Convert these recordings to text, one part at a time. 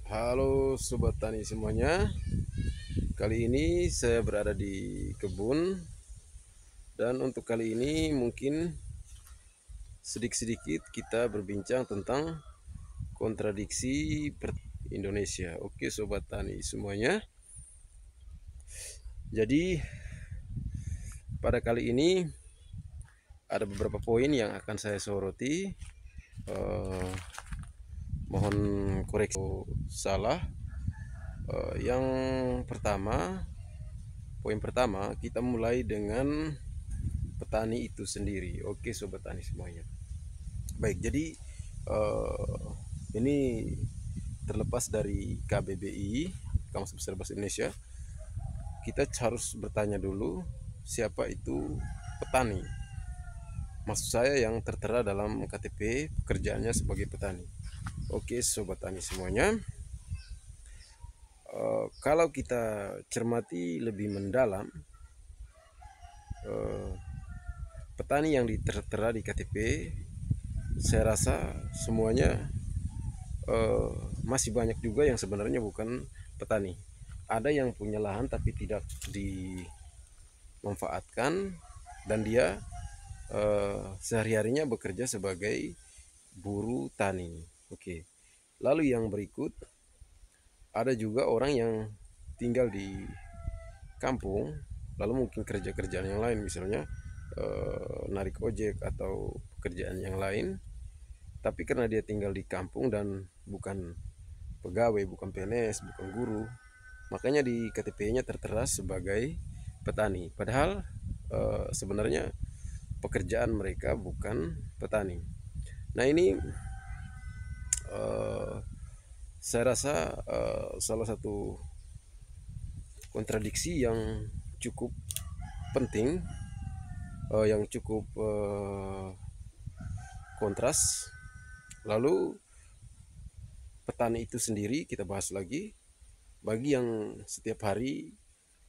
Halo Sobat Tani semuanya. Kali ini saya berada di kebun. Dan untuk kali ini mungkin sedikit-sedikit kita berbincang tentang kontradiksi Indonesia. Oke Sobat Tani semuanya. Jadi pada kali ini ada beberapa poin yang akan saya soroti. Mohon koreksi salah. Yang pertama, poin pertama, kita mulai dengan petani itu sendiri. Oke Sobat Tani semuanya. Baik, jadi ini terlepas dari KBBI, Kamus Besar Bahasa Indonesia, kita harus bertanya dulu siapa itu petani. Maksud saya yang tertera dalam KTP pekerjaannya sebagai petani. Oke Sobat Tani semuanya, kalau kita cermati lebih mendalam, petani yang tertera di KTP, saya rasa semuanya masih banyak juga yang sebenarnya bukan petani. Ada yang punya lahan tapi tidak dimanfaatkan dan dia sehari-harinya bekerja sebagai buruh tani. Oke. Lalu yang berikut, ada juga orang yang tinggal di kampung lalu mungkin kerja-kerjaan yang lain, misalnya narik ojek atau pekerjaan yang lain, tapi karena dia tinggal di kampung dan bukan pegawai, bukan PNS, bukan guru, makanya di KTP-nya tertera sebagai petani. Padahal sebenarnya pekerjaan mereka bukan petani. Nah ini saya rasa salah satu kontradiksi yang cukup penting, yang cukup kontras. Lalu petani itu sendiri kita bahas lagi. Bagi yang setiap hari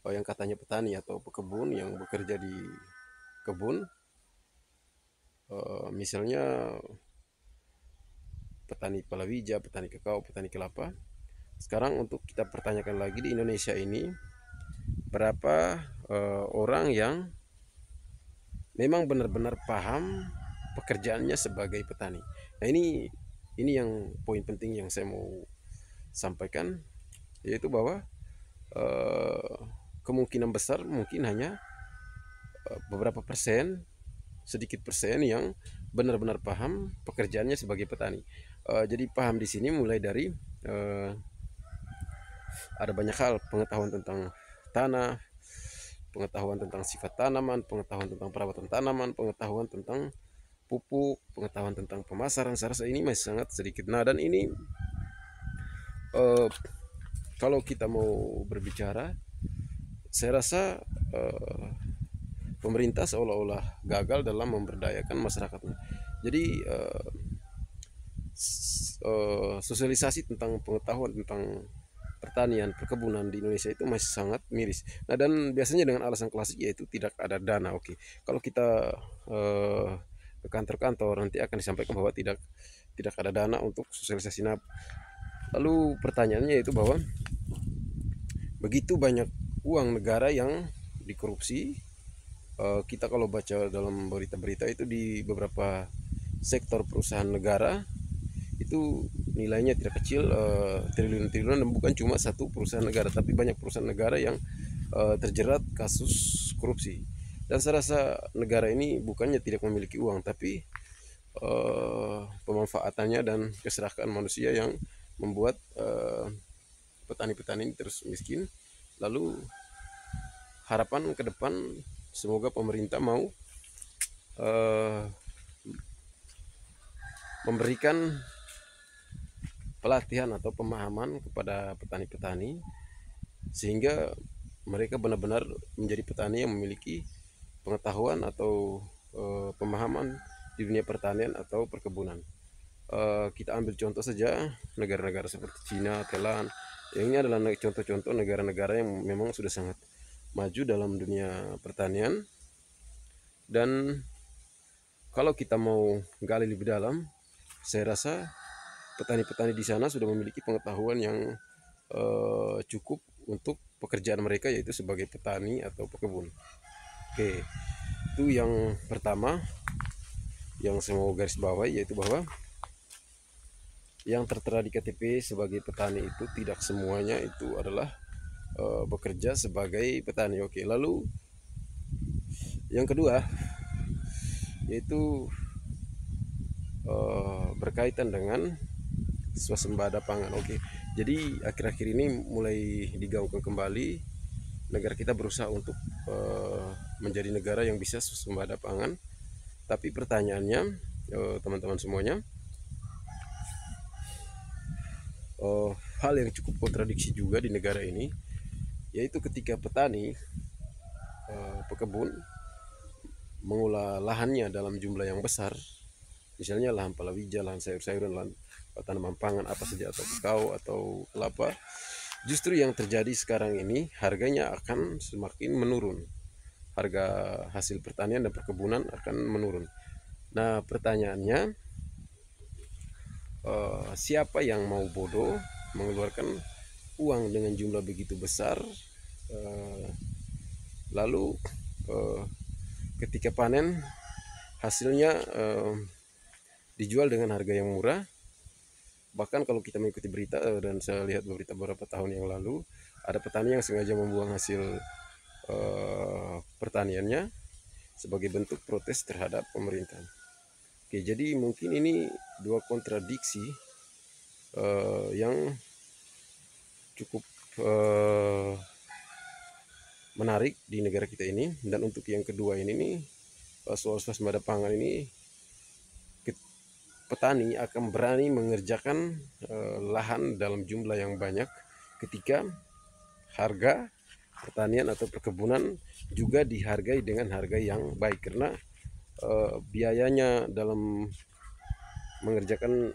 yang katanya petani atau pekebun yang bekerja di kebun, misalnya petani palawija, petani kakao, petani kelapa. Sekarang untuk kita pertanyakan lagi, di Indonesia ini berapa orang yang memang benar-benar paham pekerjaannya sebagai petani. Nah ini yang poin penting yang saya mau sampaikan, yaitu bahwa kemungkinan besar mungkin hanya beberapa persen, sedikit persen yang benar-benar paham pekerjaannya sebagai petani. Jadi paham di sini mulai dari ada banyak hal, pengetahuan tentang tanah, pengetahuan tentang sifat tanaman, pengetahuan tentang perawatan tanaman, pengetahuan tentang pupuk, pengetahuan tentang pemasaran. Saya rasa ini masih sangat sedikit. Nah dan ini kalau kita mau berbicara, saya rasa pemerintah seolah-olah gagal dalam memberdayakan masyarakatnya. Jadi sosialisasi tentang pengetahuan tentang pertanian, perkebunan di Indonesia itu masih sangat miris. Nah dan biasanya dengan alasan klasik yaitu tidak ada dana. Oke, kalau kita ke kantor-kantor nanti akan disampaikan bahwa tidak ada dana untuk sosialisasi. Nah, lalu pertanyaannya itu bahwa begitu banyak uang negara yang dikorupsi. Kita kalau baca dalam berita-berita itu di beberapa sektor perusahaan negara itu nilainya tidak kecil, triliun-triliunan, dan bukan cuma satu perusahaan negara tapi banyak perusahaan negara yang terjerat kasus korupsi. Dan saya rasa negara ini bukannya tidak memiliki uang, tapi pemanfaatannya dan keserakaan manusia yang membuat petani-petani ini terus miskin. Lalu harapan ke depan semoga pemerintah mau memberikan pelatihan atau pemahaman kepada petani-petani sehingga mereka benar-benar menjadi petani yang memiliki pengetahuan atau pemahaman di dunia pertanian atau perkebunan. Kita ambil contoh saja negara-negara seperti Cina, Thailand. Yang ini adalah contoh-contoh negara-negara yang memang sudah sangat maju dalam dunia pertanian. Dan kalau kita mau gali lebih dalam, saya rasa petani-petani di sana sudah memiliki pengetahuan yang cukup untuk pekerjaan mereka, yaitu sebagai petani atau pekebun. Oke, itu yang pertama yang saya mau garis bawahi, yaitu bahwa yang tertera di KTP sebagai petani itu tidak semuanya itu adalah bekerja sebagai petani. Oke, lalu yang kedua yaitu berkaitan dengan swasembada pangan. Oke, jadi akhir-akhir ini mulai digaungkan kembali, negara kita berusaha untuk menjadi negara yang bisa swasembada pangan. Tapi pertanyaannya, teman-teman semuanya, hal yang cukup kontradiksi juga di negara ini, yaitu ketika petani pekebun mengolah lahannya dalam jumlah yang besar, misalnya lahan palawija, lahan sayur-sayuran, lahan tanaman pangan apa saja, atau kakao atau kelapa, justru yang terjadi sekarang ini harganya akan semakin menurun. Harga hasil pertanian dan perkebunan akan menurun. Nah, pertanyaannya, siapa yang mau bodoh mengeluarkan uang dengan jumlah begitu besar, lalu ketika panen hasilnya dijual dengan harga yang murah. Bahkan kalau kita mengikuti berita, dan saya lihat berita beberapa tahun yang lalu, ada petani yang sengaja membuang hasil pertaniannya sebagai bentuk protes terhadap pemerintah. Oke, jadi mungkin ini dua kontradiksi yang cukup menarik di negara kita ini. Dan untuk yang kedua ini nih, soal swasembada pangan ini, petani akan berani mengerjakan lahan dalam jumlah yang banyak ketika harga pertanian atau perkebunan juga dihargai dengan harga yang baik, karena biayanya dalam mengerjakan